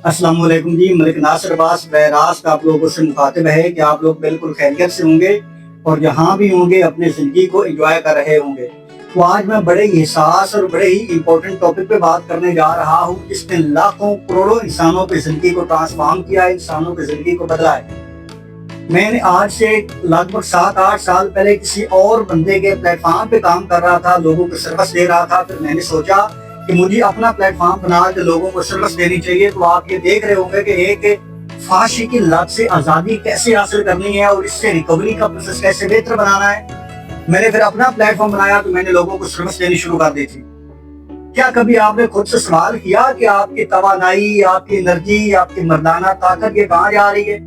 السلام علیکم جی، ملک ناصر عباس بہراست آپ لوگوں سے مخاطب ہے کہ آپ لوگ بالکل خیریت سے ہوں گے اور جہاں بھی ہوں گے اپنے زندگی کو انجوائے کر رہے ہوں گے۔ تو آج میں بڑے ہی حساس اور بڑے ہی امپورٹنٹ ٹاپک پہ بات کرنے جا رہا ہوں جس نے لاکھوں کروڑوں انسانوں کی زندگی کو ٹرانسفارم کیا ہے، انسانوں کی زندگی کو بدلا ہے۔ میں نے آج سے لگ بھگ 7-8 سال پہلے کسی اور بندے کے پلیٹ فارم پہ کام کر رہا تھا، لوگوں کو سروس دے رہا تھا۔ پھر میں نے سوچا کہ مجھے اپنا پلیٹ فارم بنا کے لوگوں کو سروس دینی چاہیے۔ تو آپ یہ دیکھ رہے ہوں گے کہ ایک فحاشی کی لت سے آزادی کیسے حاصل کرنی ہے اور اس سے ریکوری کا پروسیس کیسے بہتر بنانا ہے۔ میں نے پھر اپنا پلیٹ فارم بنایا تو میں نے لوگوں کو سروس دینی شروع کر دی تھی۔ کیا کبھی آپ نے خود سے سوال کیا کہ آپ کی توانائی، آپ کی انرجی، آپ کی مردانہ طاقت یہ کہاں جا رہی ہے؟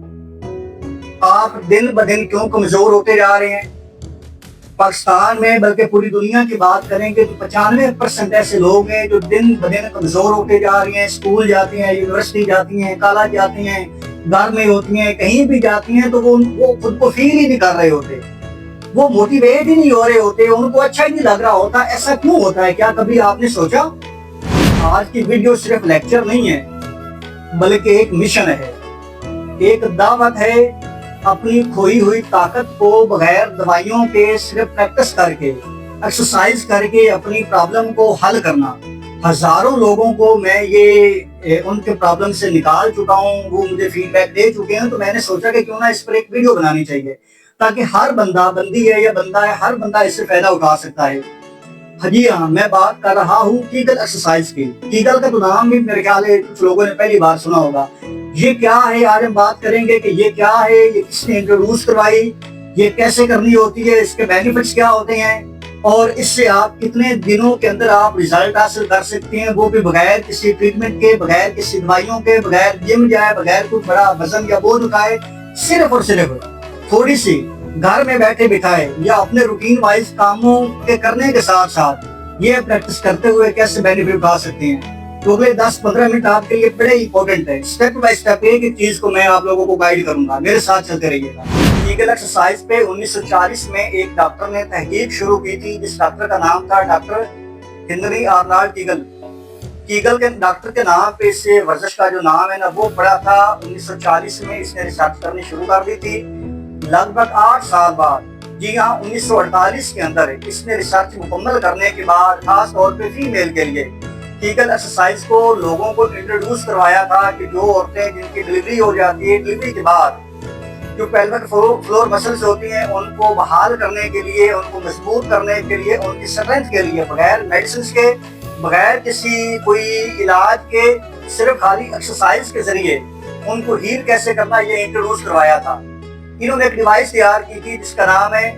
آپ دن بدن کیوں کمزور ہوتے جا رہے ہیں؟ پاکستان میں بلکہ پوری دنیا کی بات کریں گے تو 95% ایسے لوگ ہیں جو دن بدن کمزور ہوتے جا رہے ہیں۔ اسکول جاتی ہیں، یونیورسٹی جاتی ہیں، کالج جاتی ہیں، گھر میں ہوتی ہیں، کہیں بھی جاتی ہیں تو وہ خود کو فیل ہی نہیں کر رہے ہوتے، وہ موٹیویٹ ہی نہیں ہو رہے ہوتے، ان کو اچھا ہی نہیں لگ رہا ہوتا۔ ایسا کیوں ہوتا ہے؟ کیا کبھی آپ نے سوچا؟ آج کی ویڈیو صرف لیکچر نہیں ہے بلکہ ایک مشن ہے، ایک دعوت ہے اپنی کھوئی ہوئی طاقت کو بغیر دوائیوں کے صرف پریکٹس کر کے، ایکسرسائز کر کے اپنی پرابلم کو حل کرنا۔ ہزاروں لوگوں کو میں یہ ان کے پرابلم سے نکال چکا ہوں، وہ مجھے فیڈ بیک دے چکے ہیں۔ تو میں نے سوچا کہ کیوں نہ اس پر ایک ویڈیو بنانی چاہیے تاکہ ہر بندہ، بندی ہے یا بندہ ہے، ہر بندہ اس سے فائدہ اٹھا سکتا ہے۔ جی ہاں، میں بات کر رہا ہوں کیگل ایکسرسائز کی۔ کیگل کا تو نام بھی میرے خیال ہے کچھ لوگوں نے پہلی بار سنا ہوگا۔ یہ کیا ہے؟ آج ہم بات کریں گے کہ یہ کیا ہے، یہ کس نے انٹروڈیوس کروائی، یہ کیسے کرنی ہوتی ہے، اس کے بینیفٹس کیا ہوتے ہیں اور اس سے آپ کتنے دنوں کے اندر آپ ریزلٹ حاصل کر سکتے ہیں، وہ بھی بغیر کسی ٹریٹمنٹ کے، بغیر کسی دوائیوں کے، بغیر جم جائے، بغیر کوئی بڑا وزن یا بوجھ اٹھائے، صرف اور صرف تھوڑی سی گھر میں بیٹھے بٹھائے یا اپنے روٹین وائز کاموں کے کرنے کے ساتھ ساتھ یہ پریکٹس کرتے ہوئے کیسے بینیفٹ اٹھا سکتے ہیں۔ تو اگلے 10-15 منٹ آپ کے لیے بڑے امپورٹنٹ ہے۔ اسٹیپ بائی اسٹیپ ایک ایک چیز کو میں آپ لوگوں کو گائیڈ کروں گا، میرے ساتھ چلتے رہیے گا۔ کیگل ایکسرسائز پہ 1940 میں ایک ڈاکٹر نے تحقیق شروع کی تھی، جس ڈاکٹر کا نام تھا ڈاکٹر ہنری آرنالڈ کیگل۔ کیگل کے ڈاکٹر کے نام پہ اس سے ورزش کا جو نام ہے نا وہ پڑا تھا۔ 1940 میں اس نے ریسرچ کرنی شروع کر دی تھی۔ لگ بھگ 8 سال بعد، جی ہاں 1948 کے اندر اس نے ریسرچ مکمل کرنے کے بعد خاص طور پہ فیمیل کے لیے کیگل ایکسرسائز کو لوگوں کو انٹروڈیوس کروایا تھا کہ جو عورتیں جن کی ڈلیوری ہو جاتی ہے، ڈلیوری کے بعد جو پیلوک فلور مسلز ہوتی ہیں ان کو بحال کرنے کے لیے، ان کو مضبوط کرنے کے لیے، ان کی اسٹرینتھ کے لیے بغیر میڈیسنز کے، بغیر کسی کوئی علاج کے، صرف خالی ایکسرسائز کے ذریعے ان کو ہیل کیسے کرنا یہ انٹروڈیوس کروایا تھا۔ انہوں نے ایک ڈیوائس تیار کی تھی جس کا نام ہے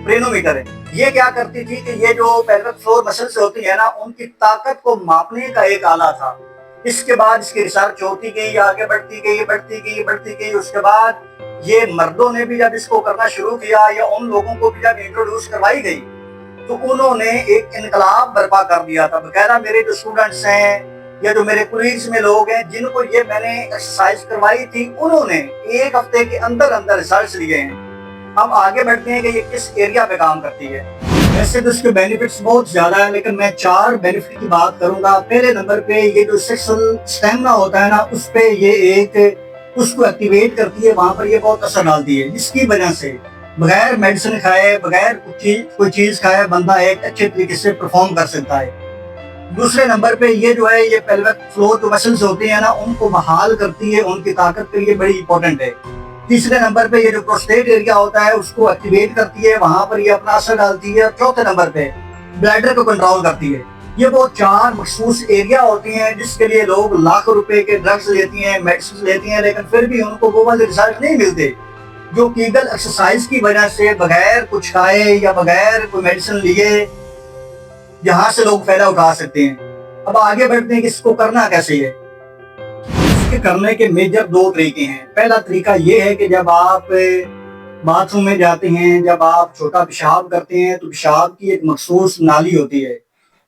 پرینومیٹر ہے۔ یہ کیا کرتی تھی کہ یہ جو پیلوک فلور مسلز ہوتی ہیں نا ان کی طاقت کو ماپنے کا ایک آلہ تھا۔ اس کے بعد اس کی ریسرچ ہوتی گئی، آگے بڑھتی گئی۔ اس کے بعد یہ مردوں نے بھی جب اس کو کرنا شروع کیا یا ان لوگوں کو بھی جب انٹروڈیوس کروائی گئی تو انہوں نے ایک انقلاب برپا کر دیا تھا۔ بقاعدہ میرے جو اسٹوڈنٹس ہیں یا جو میرے کولیگز میں لوگ ہیں جن کو یہ میں نے ایکسرسائز کروائی تھی، انہوں نے 1 ہفتے کے اندر ریزلٹس لیے ہیں۔ ہم آگے بڑھتے ہیں کہ یہ کس ایریا پہ کام کرتی ہے۔ ویسے تو اس کے بینیفٹس بہت زیادہ ہیں لیکن میں 4 بینیفٹ کی بات کروں گا۔ پہلے نمبر پہ یہ جو سیکسول سٹیمنا ہوتا ہے نا اس پہ یہ اس کو ایکٹیویٹ کرتی ہے، وہاں پر یہ بہت اثر ڈالتی ہے، جس کی وجہ سے بغیر میڈیسن کھائے، بغیر کوئی چیز کھائے بندہ ایک اچھے طریقے سے پرفارم کر سکتا ہے۔ دوسرے نمبر پہ یہ جو ہے یہ پیلوک فلور جو مسلز ہوتے ہیں نا ان کو بحال کرتی ہے، ان کی طاقت کے لیے بڑی امپورٹنٹ ہے۔ تیسرے نمبر پہ یہ جو پروسٹیٹ ایریا ہوتا ہے اس کو ایکٹیویٹ کرتی ہے، وہاں پر یہ اپنا اثر ڈالتی ہے۔ اور چوتھے نمبر پہ بلیڈر کو کنٹرول کرتی ہے۔ یہ وہ 4 مخصوص ایریا ہوتی ہیں جس کے لیے لوگ لاکھوں روپے کے ڈرگز لیتی ہیں، میڈیسنز لیتی ہیں، لیکن پھر بھی ان کو وہ والے ریزلٹ نہیں ملتے جو کیگل ایکسرسائز کی وجہ سے بغیر کچھ کھائے یا بغیر کوئی میڈیسن لیے یہاں سے لوگ فائدہ اٹھا سکتے ہیں۔ اب آگے بڑھتے ہیں کہ اس کو کرنا کیسے ہے۔ اس کے کرنے کے میجر 2 طریقے ہیں۔ پہلا طریقہ یہ ہے کہ جب آپ باتھ روم میں جاتے ہیں، جب آپ چھوٹا پیشاب کرتے ہیں تو پیشاب کی ایک مخصوص نالی ہوتی ہے.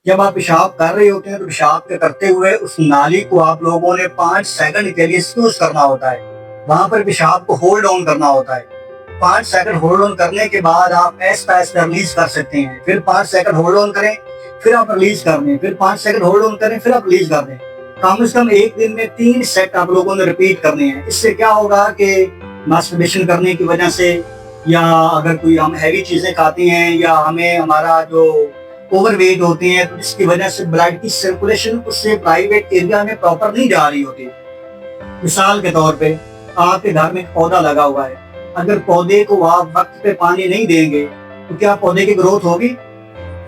جب آپ پیشاب کر رہے ہوتے ہیں تو پیشاب کے کرتے ہوئے اس نالی کو آپ لوگوں نے 5 سیکنڈ کے لیے سکوز کرنا ہوتا ہے. وہاں پر پیشاب کو ہولڈ آن کرنا ہوتا ہے. 5 سیکنڈ ہولڈ آن کرنے کے بعد آپ ایسا ایسا ریلیز کر سکتے ہیں. پھر 5 سیکنڈ ہولڈ آن کریں، پھر آپ ریلیز کر دیں. پھر 5 سیکنڈ ہولڈ آن کریں، پھر آپ ریلیز کر دیں. کم از کم ایک دن میں 3 سیٹ آپ لوگوں نے ریپیٹ کرنے ہیں. اس سے کیا ہوگا کہ ماسٹربیشن کرنے کی وجہ سے، یا اگر کوئی ہم ہیوی چیزیں کھاتے ہیں، یا ہمارا جو اوور ویٹ ہوتے ہیں، تو اس کی وجہ سے بلڈ کی سرکولیشن اس سے پرائیویٹ ایریا میں پراپر نہیں جا رہی ہوتی. مثال کے طور پہ آپ کے گھر میں ایک پودا لگا ہوا ہے، اگر پودے کو آپ وقت پہ پانی نہیں دیں گے تو کیا پودے کی گروتھ ہوگی؟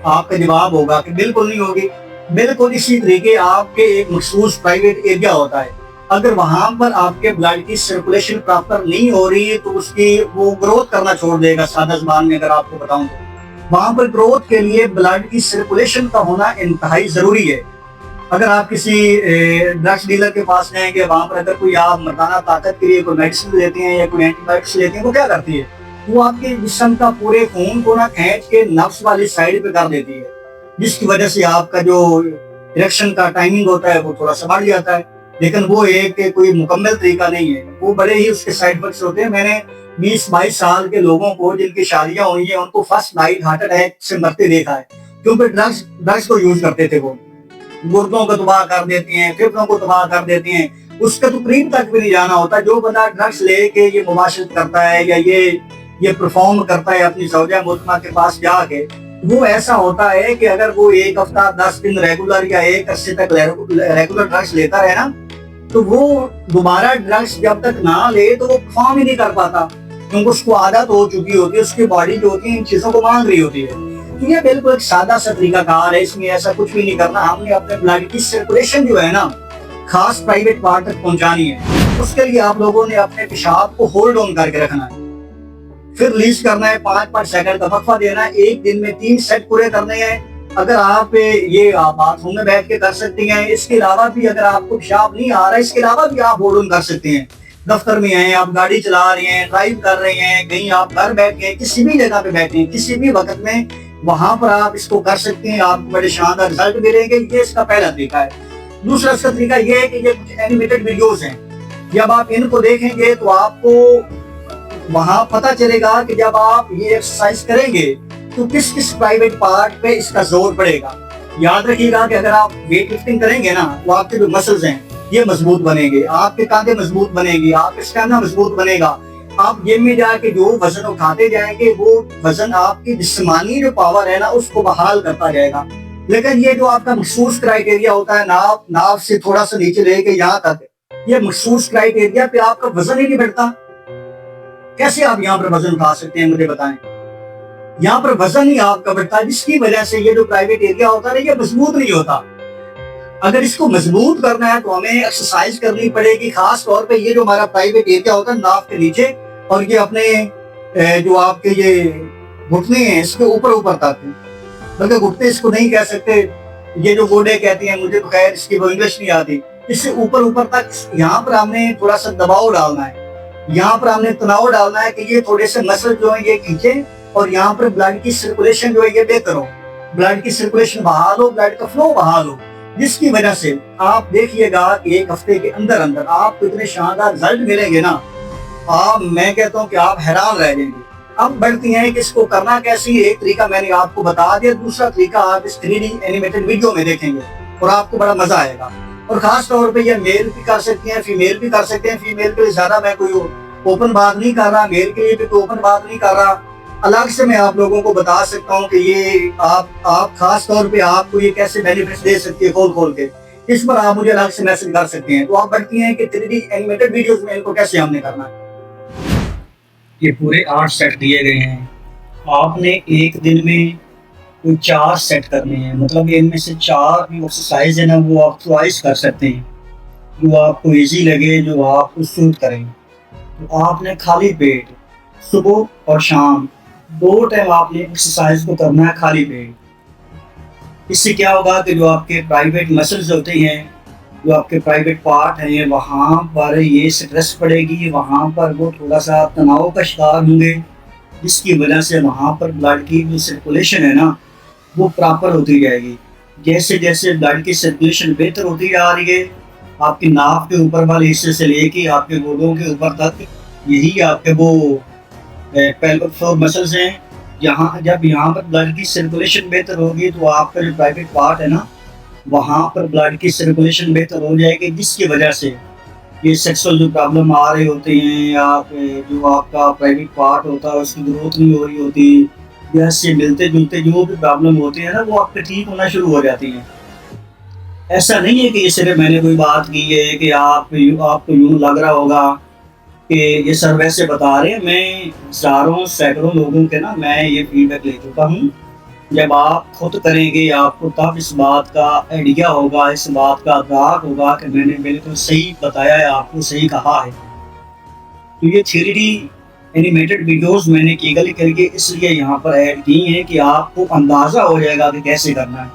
آپ کا جواب ہوگا کہ بالکل نہیں ہوگی. بالکل اسی طریقے آپ کے ایک مخصوص پرائیویٹ ایریا ہوتا ہے، اگر وہاں پر آپ کے بلڈ کی سرکولیشن پراپر نہیں ہو رہی ہے تو اس کی وہ گروتھ کرنا چھوڑ دے گا. سادہ زبان میں اگر آپ کو بتاؤں تو وہاں پر گروتھ کے لیے بلڈ کی سرکولیشن کا ہونا انتہائی ضروری ہے. اگر آپ کسی ڈرگس ڈیلر کے پاس جائیں گے، وہاں پر اگر کوئی آپ مردانہ طاقت کے لیے کوئی میڈیسن لیتے ہیں یا کوئی اینٹی بایوٹکس لیتے ہیں، وہ کیا کرتی ہے؟ وہ آپ کے جسم کا پورے خون کو کھینچ کے نفس والی سائڈ پہ کر دیتی ہے، جس کی وجہ سے آپ کا جو اریکشن کا ٹائمنگ ہوتا ہے وہ تھوڑا سا بڑھ جاتا ہے. لیکن وہ ایک کوئی مکمل طریقہ نہیں ہے، وہ بڑے ہی اس کے سائڈ افیکٹس ہوتے ہیں. میں نے 20-22 سال کے لوگوں کو جن کی شادیاں ہوئی ہیں ان کو فرسٹ نائٹ ہارٹ اٹیک سے مرتے دیکھا ہے، کیونکہ ڈرگس کو یوز کرتے تھے. وہ گردوں کو تباہ کر دیتی ہیں، پھیپھڑوں کو تباہ کر دیتی ہیں. اس کا تو قریب تک بھی نہیں جانا ہوتا. جو بندہ ڈرگس لے کے یہ مباشرت کرتا ہے یا یہ پرفارم کرتا ہے اپنی زوجہ محترمہ کے پاس جا کے، وہ ایسا ہوتا ہے کہ اگر وہ ایک ہفتہ 10 دن ریگولر یا ایک عرصے تک ریگولر ڈرگس لیتا رہے نا، تو وہ دوبارہ ڈرگس جب تک نہ لے تو وہ پرفارم ہی نہیں کر پاتا، کیونکہ اس کو عادت ہو چکی ہوتی ہے، اس کی باڈی جو ہوتی ہے ان چیزوں کو مانگ رہی ہوتی ہے. تو یہ بالکل ایک سادہ سا طریقہ کار ہے، اس میں ایسا کچھ بھی نہیں کرنا. ہم نے اپنے بلڈ کی سرکولیشن جو ہے نا خاص پرائیویٹ پارٹ تک پہنچانی ہے. اس کے لیے آپ لوگوں نے اپنے پیشاب کو ہولڈ آن کر کے رکھنا ہے، پھر ریلیز کرنا ہے. 5 سیکنڈ کا وقفہ دینا ہے. ایک دن میں 3 سیٹ پورے کرنے ہیں. اگر آپ یہ باتھ روم میں بیٹھ کے کر سکتی ہیں، اس کے علاوہ بھی اگر آپ کو پیشاب نہیں آ رہا ہے، اس کے علاوہ بھی آپ ہولڈ آن کر سکتے ہیں. دفتر میں ہیں، آپ گاڑی چلا رہے ہیں، ڈرائیو کر رہے ہیں، کہیں آپ گھر بیٹھے ہیں، کسی بھی جگہ پہ بیٹھے ہیں، کسی بھی وقت میں وہاں پر آپ اس کو کر سکتے ہیں. آپ کو بڑے شاندار رزلٹ ملیں گے. یہ اس کا پہلا طریقہ ہے. دوسرا اس کا طریقہ یہ ہے کہ یہ کچھ اینیمیٹڈ ویڈیوز ہیں. جب آپ ان کو دیکھیں گے تو آپ کو وہاں پتہ چلے گا کہ جب آپ یہ ایکسرسائز کریں گے تو کس کس پرائیویٹ پارٹ پہ اس کا زور پڑے گا. یاد رکھیے گا کہ اگر آپ ویٹ لفٹنگ کریں گے نا تو آپ کے جو مسلز ہیں یہ مضبوط بنیں گے، آپ کے کاندھے مضبوط بنیں گے، آپ کا اسٹیمنا مضبوط بنے گا. آپ جم میں جا کے جو وزن اٹھاتے جائیں گے وہ وزن آپ کی جسمانی جو پاور ہے نا اس کو بحال کرتا جائے گا. لیکن یہ جو آپ کا مخصوص کرائٹیریا ہوتا ہے، ناف سے تھوڑا سا نیچے لے کے یہاں تک، یہ مخصوص کرائٹیریا پہ آپ کا وزن ہی نہیں بڑھتا. کیسے آپ یہاں پر وزن اٹھا سکتے ہیں مجھے بتائیں؟ یہاں پر وزن ہی آپ کا بڑھتا ہے، جس کی وجہ سے یہ جو پرائیویٹ ایریا ہوتا ہے یہ مضبوط نہیں ہوتا. اگر اس کو مضبوط کرنا ہے تو ہمیں ایکسرسائز کرنی پڑے گی. خاص طور پہ یہ جو ہمارا پرائیویٹ ایریا ہوتا ہے ناف کے نیچے، اور یہ اپنے جو آپ کے یہ گھٹنے ہیں اس کے اوپر تک، بلکہ گھٹنے اس کو نہیں کہہ سکتے، یہ جو گوڑے کہتے ہیں، مجھے تو خیر اس کی وہ انگلش نہیں آتی. اس سے اوپر تک یہاں پر ہم نے تھوڑا سا دباؤ ڈالنا ہے، یہاں پر ہم نے تناؤ ڈالنا ہے کہ یہ تھوڑے سے مسل جو ہیں یہ کھینچیں، اور یہاں پر بلڈ کی سرکولیشن جو ہے یہ بہتر ہو، بلڈ کی سرکولیشن بحال ہو، بلڈ کا فلو بحال ہو. جس کی وجہ سے آپ دیکھیے گا کہ ایک ہفتے کے اندر آپ کو اتنے شاندار رزلٹ ملیں گے نا، میں کہتا ہوں کہ آپ حیران رہ جائیں گے. اب بڑھتی ہیں کہ اس کو کرنا کیسے. ایک طریقہ میں نے آپ کو بتا دیا، دوسرا طریقہ آپ اس 3D اینیمیٹڈ ویڈیو میں دیکھیں گے اور آپ کو بڑا مزہ آئے گا. اور خاص طور پہ یہ میل بھی کر سکتے ہیں، فیمیل بھی کر سکتے ہیں. فیمیل کے لیے زیادہ میں کوئی اوپن بات نہیں کر رہا، میل کے لیے بھی کوئی اوپن بات نہیں کر رہا. الگ سے میں آپ لوگوں کو بتا سکتا ہوں کہ یہ آپ خاص طور پہ آپ کو یہ کیسے بینیفٹس دے سکتی ہے کھول کے. اس پر آپ مجھے الگ سے میسج کر سکتے ہیں. تو آپ بڑھتی ہیں کہ 3D اینیمیٹڈ ویڈیوز میں ان کو کیسے ہم نے کرنا ہے. یہ پورے 8 سیٹ دیے گئے ہیں. آپ نے ایک دن میں کوئی 4 سیٹ کرنے ہیں، مطلب ان میں سے 4 جو ایکسرسائز ہے نا وہ آپ ٹوائس کر سکتے ہیں، جو آپ کو ایزی لگے، جو آپ کو سوٹ کریں. تو آپ نے خالی پیٹ صبح اور شام 2 ٹائم آپ نے ایکسرسائز کو کرنا ہے خالی پیٹ. اس سے کیا ہوگا کہ جو آپ کے پرائیویٹ مسلز ہوتے ہیں، جو آپ کے پرائیویٹ پارٹ ہیں، وہاں پر یہ سٹریس پڑے گی، وہاں پر وہ تھوڑا سا تناؤ کا شکار ہوں گے. جس کی وجہ سے وہاں پر بلڈ کی جو سرکولیشن ہے نا وہ پراپر ہوتی جائے گی. جیسے جیسے بلڈ کی سرکولیشن بہتر ہوتی جا رہی ہے آپ کی ناف کے اوپر والے حصے سے لے کے آپ کے گوڈوں کے اوپر تک، یہی آپ کے وہ پیلوک فلور مسلز ہیں. جب یہاں پر بلڈ کی سرکولیشن بہتر ہوگی تو آپ کا جو پرائیویٹ پارٹ ہے نا وہاں پر بلڈ کی سرکولیشن بہتر ہو جائے گی، جس کی وجہ سے یہ سیکسول جو پرابلم آ رہے ہوتے ہیں یا جو آپ کا پرائیویٹ پارٹ ہوتا ہے اس کی گروتھ نہیں ہو رہی ہوتی یا اس سے ملتے جلتے جو بھی پرابلم ہوتے ہیں نا وہ آپ کے ٹھیک ہونا شروع ہو جاتی ہیں. ایسا نہیں ہے کہ یہ صرف میں نے کوئی بات کی ہے کہ آپ کو یوں لگ رہا ہوگا کہ یہ سر ویسے بتا رہے ہیں. میں ہزاروں سینکڑوں لوگوں کے نا میں یہ فیڈ بیک لے چکا ہوں. جب آپ خود کریں گے آپ کو تب اس بات کا آئیڈیا ہوگا، اس بات کا ادراک ہوگا کہ میں نے بالکل صحیح بتایا ہے، آپ کو صحیح کہا ہے. تو یہ 3D اینیمیٹڈ ویڈیوز میں نے کیگل کر کے اس لیے یہاں پر ایڈ کی ہیں کہ آپ کو اندازہ ہو جائے گا کہ کیسے کرنا ہے.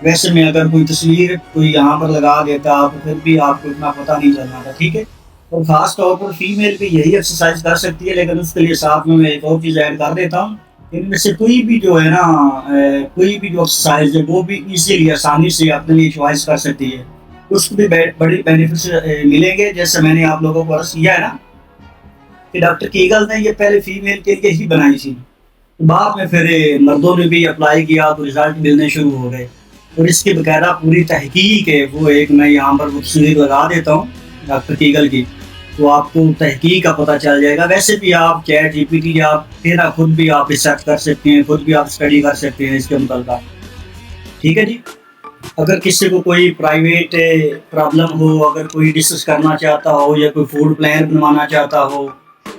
ویسے میں اگر کوئی تصویر کوئی یہاں پر لگا دیتا تو پھر بھی آپ کو اتنا پتہ نہیں چلنا تھا. ٹھیک ہے، اور خاص طور پر فیمیل بھی یہی ایکسرسائز کر سکتی ہے، لیکن اس کے لیے ساتھ میں ایک اور چیز ایڈ کر دیتا ہوں. ان میں سے کوئی بھی جو ہے نا کوئی بھی جو ایکسرسائز ہے وہ بھی ایزیلی آسانی سے اپنے لیے چوائس کر سکتی ہے، اس کو بھی بڑی بینیفٹس ملیں گے. جیسے میں نے آپ لوگوں کو عرض کیا ہے نا کہ ڈاکٹر کیگل نے یہ پہلے فیمیل کے لیے ہی بنائی تھی، بعد میں پھر مردوں نے بھی اپلائی کیا تو رزلٹ ملنے شروع ہو گئے. اور اس کی باقاعدہ پوری تحقیق ہے، وہ ایک میں یہاں پر تصویر لگا دیتا ہوں ڈاکٹر کیگل کی، تو آپ کو تحقیق کا پتہ چل جائے گا. ویسے بھی آپ چیٹ جی پی ٹی یا تیرا خود بھی آپ ریسرچ کر سکتے ہیں، خود بھی آپ اسٹڈی کر سکتے ہیں اس کے متعلق. ٹھیک ہے جی. اگر کسی کو کوئی پرائیویٹ پرابلم ہو، اگر کوئی ڈسکس کرنا چاہتا ہو یا کوئی فوڈ پلان بنوانا چاہتا ہو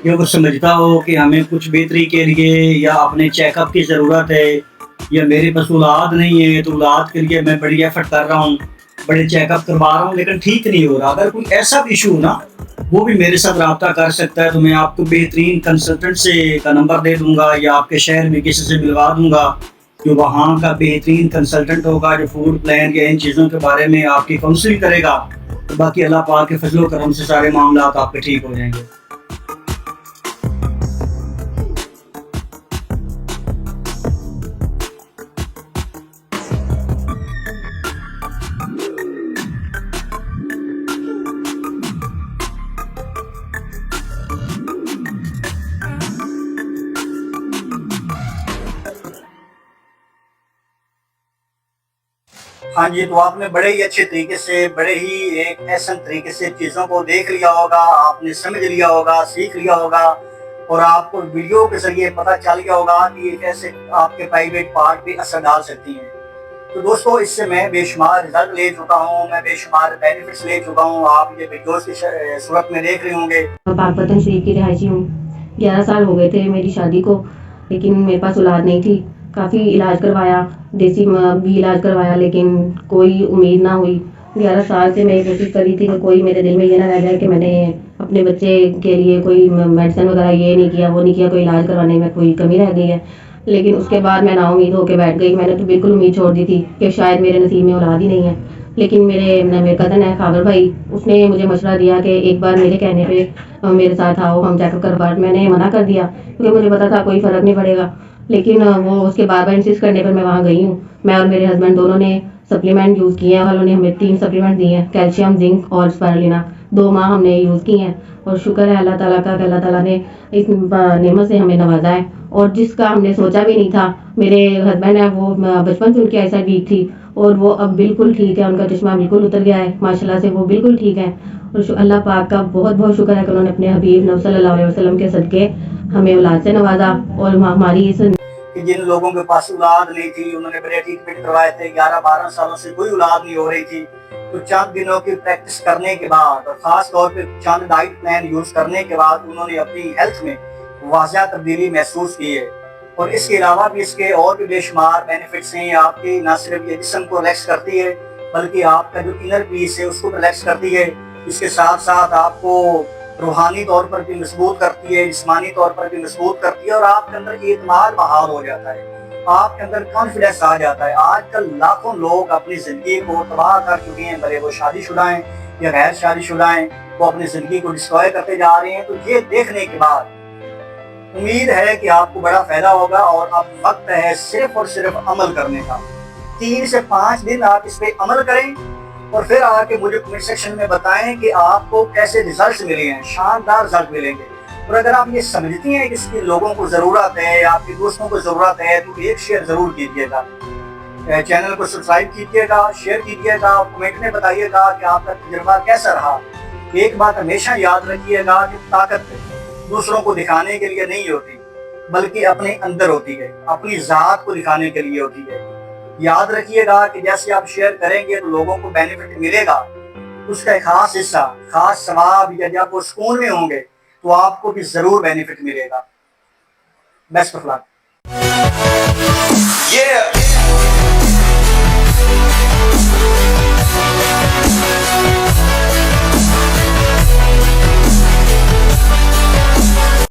یا وہ سمجھتا ہو کہ ہمیں کچھ بہتری کے لیے یا اپنے چیک اپ کی ضرورت ہے یا میرے پاس اولاد نہیں ہے تو اولاد کے لیے میں بڑی ایفرٹ کر رہا ہوں، بڑے چیک اپ کروا رہا ہوں لیکن ٹھیک نہیں ہو رہا، اگر کوئی ایسا بھی ایشو ہو نا وہ بھی میرے ساتھ رابطہ کر سکتا ہے. تو میں آپ کو بہترین کنسلٹنٹ سے کا نمبر دے دوں گا یا آپ کے شہر میں کسی سے ملوا دوں گا جو وہاں کا بہترین کنسلٹنٹ ہوگا جو فوڈ پلان یا ان چیزوں کے بارے میں آپ کی کاؤنسلنگ کرے گا. تو باقی اللہ پاک کے فضل و کرم سے سارے معاملات آپ کے ٹھیک ہو جائیں گے. ہاں جی، تو آپ نے بڑے ہی اچھے طریقے سے بڑے ہی ایک احسن طریقے سے چیزوں کو دیکھ لیا ہوگا، آپ نے سمجھ لیا ہوگا، سیکھ لیا ہوگا اور آپ کو ویڈیو کے ذریعے پتہ چل گیا ہوگا کہ یہ کیسے آپ کے پرائیویٹ پارٹ پہ اثر ڈال سکتی ہیں. تو دوستو اس سے میں بے شمار رزلٹ لے چکا ہوں، میں بے شمار بینیفٹس لے چکا ہوں. آپ یہ ویڈیوز کی صورت میں دیکھ رہے ہوں گے. پاک وطن شریف کی رہائشی ہوں. 11 سال ہو گئے تھے میری شادی کو، لیکن میرے پاس اولاد نہیں تھی. کافی علاج کروایا، دیسی بھی علاج کروایا لیکن کوئی امید نہ ہوئی. 11 سال سے میں یہ کوشش کر رہی تھی کہ کوئی میرے دل میں یہ نہ رہ جائے کہ میں نے اپنے بچے کے لیے کوئی میڈیسن وغیرہ یہ نہیں کیا وہ نہیں کیا، کوئی علاج کروانے میں کوئی کمی رہ گئی ہے. لیکن اس کے بعد میں نا امید ہو کے بیٹھ گئی. میں نے تو بالکل امید چھوڑ دی تھی کہ شاید میرے نصیب میں اولاد ہی نہیں ہے. لیکن میرے کزن ہے خاگر بھائی، اس نے مجھے مشورہ دیا کہ ایک بار میرے کہنے پہ میرے ساتھ آؤ، ہم چیک اپ کروا. میں نے منع کر دیا کیونکہ مجھے پتا تھا کوئی فرق نہیں پڑے گا. لیکن وہ اس کے بار بار انسسٹ کرنے پر میں وہاں گئی ہوں. میں اور میرے ہسبینڈ دونوں نے سپلیمنٹ یوز کیے ہیں اور انہوں نے ہمیں 3 سپلیمنٹ دیے ہیں، کیلشیم، زنک اور اسپائرلینا. 2 ماہ ہم نے یوز کی ہیں اور شکر ہے اللہ تعالیٰ کا کہ اللہ تعالیٰ نے اس نعمت سے ہمیں نوازا ہے. اور جس کا ہم نے سوچا بھی نہیں تھا. میرے ہسبینڈ ہیں وہ بچپن سے ان کی آئی سائٹ ویک تھی اور وہ اب بالکل ٹھیک ہے، ان کا چشمہ بالکل اتر گیا ہے ماشاءاللہ سے، وہ بالکل ٹھیک ہے. اور اللہ پاک کا بہت بہت شکر ہے کہ انہوں نے اپنے حبیب نبی صلی اللہ علیہ وسلم کے صدقے ہمیں اولاد سے نوازا. اور ہماری اس جن لوگوں کے پاس اولاد نہیں تھی انہوں نے بڑے ٹریٹمنٹ کروائے تھے، 11-12 سالوں سے کوئی اولاد نہیں ہو رہی تھی. تو چند دنوں کی پریکٹس کرنے کے بعد اور خاص طور پہ چند ڈائٹ پلان یوز کرنے کے بعد انہوں نے اپنی ہیلتھ میں واضح تبدیلی محسوس کی ہے. اور اس کے علاوہ بھی اس کے اور بھی بے شمار بینیفٹس ہیں. آپ کی نہ صرف یہ جسم کو ریلیکس کرتی ہے بلکہ آپ کا جو انر پیس ہے اس کو ریلیکس کرتی ہے. اس کے ساتھ ساتھ آپ کو روحانی طور پر بھی مضبوط کرتی ہے، جسمانی طور پر بھی مضبوط کرتی ہے اور آپ کے اندر اعتماد بحال ہو جاتا ہے، آپ کے اندر کانفیڈنس آ جاتا ہے. آج کل لاکھوں لوگ اپنی زندگی کو تباہ کر چکے ہیں، بھلے وہ شادی شدہ ہیں یا غیر شادی شدہ ہیں، وہ اپنی زندگی کو ڈسٹروائے کرتے جا رہے ہیں. تو یہ دیکھنے کے بعد امید ہے کہ آپ کو بڑا فائدہ ہوگا اور اب وقت ہے صرف اور صرف عمل کرنے کا. 3 سے 5 دن آپ اس پہ عمل کریں اور پھر آ کے مجھے کمنٹ سیکشن میں بتائیں کہ آپ کو کیسے ریزلٹس ملے ہیں. شاندار رزلٹ ملیں گے. اور اگر آپ یہ سمجھتی ہیں کہ اس کی لوگوں کو ضرورت ہے, آپ کے دوستوں کو ضرورت ہے, تو ایک شیئر ضرور کیجیے گا. چینل کو سبسکرائب کیجیے گا, شیئر کیجیے گا, کمنٹ میں بتائیے گا کہ آپ کا تجربہ کیسا رہا. ایک بات ہمیشہ یاد رکھیے گا کہ طاقت دوسروں کو دکھانے کے لیے نہیں ہوتی, بلکہ اپنے اندر ہوتی ہے, اپنی ذات کو دکھانے کے لیے ہوتی ہے. یاد رکھیے گا کہ جیسے آپ شیئر کریں گے تو لوگوں کو بینیفٹ ملے گا, اس کا ایک خاص حصہ, خاص ثواب, یا جب وہ سکون میں ہوں گے تو آپ کو بھی ضرور بینیفٹ ملے گا. Best of look.